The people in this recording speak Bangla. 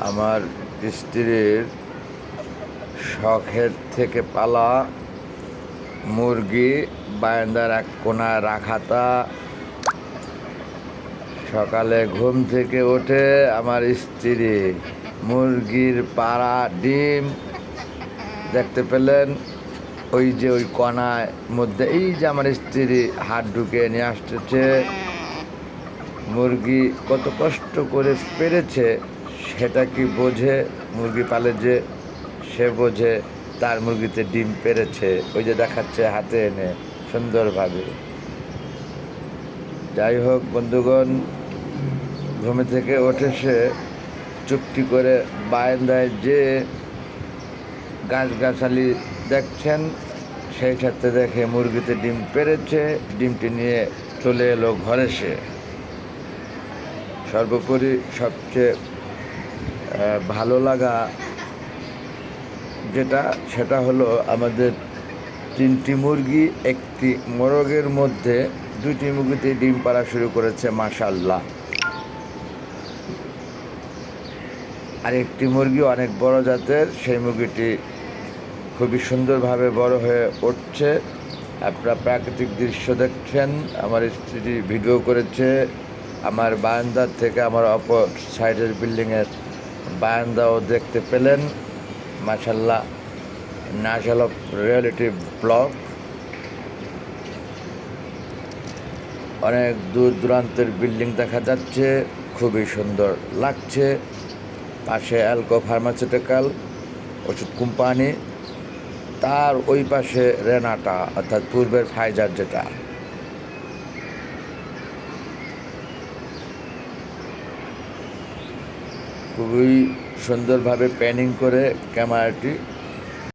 আমার স্ত্রীর শখের থেকে পালা মুরগি বারান্দার এক কোণায় রাখাতা। সকালে ঘুম থেকে ওঠে আমার স্ত্রী মুরগির পাড়া ডিম দেখতে পেলেন। ওই যে ওই কোণায় মধ্যে এই যে আমার স্ত্রী হাত ঢুকে নিয়ে আসতেছে। মুরগি কত কষ্ট করে পেরেছে সেটা কি বোঝে? মুরগি পালে যে সে বোঝে তার মুরগিতে ডিম পেরেছে, ওই যে দেখাচ্ছে হাতে এনে সুন্দরভাবে। যাই হোক বন্ধুগণ, ঘুমে থেকে ওঠে সে চুপটি করে বারান্দায় যে গাছগাছালি দেখছেন, সেই সাথে দেখে মুরগিতে ডিম পেরেছে। ডিমটি নিয়ে চলে এলো ঘরে। সে সর্বোপরি সবচেয়ে ভালো লাগা যেটা, সেটা হলো আমাদের 3টি মুরগি একটি মোরগের মধ্যে 2টি মুরগিতে ডিম পাড়া শুরু করেছে, মাশাআল্লাহ। আর একটি মুরগি অনেক বড় জাতের, সেই মুরগিটি খুবই সুন্দরভাবে বড় হয়ে উঠছে। আপনারা প্রাকৃতিক দৃশ্য দেখছেন। আমার স্ত্রী ভিডিও করেছে আমার বারান্দার থেকে। আমার অপর সাইডের বিল্ডিংয়ের বারান্দাও দেখতে পেলেন, মাশাআল্লাহ। National of reality blog. অনেক দূর দূরান্তের বিল্ডিং দেখা যাচ্ছে, খুবই সুন্দর লাগছে। পাশে অ্যালকো ফার্মাসিউটিক্যাল ওষুধ কোম্পানি, তার ওই পাশে রেনাটা অর্থাৎ পূর্বের ফাইজার, যেটা খুবই সুন্দরভাবে প্যানিং করে ক্যামেরাটি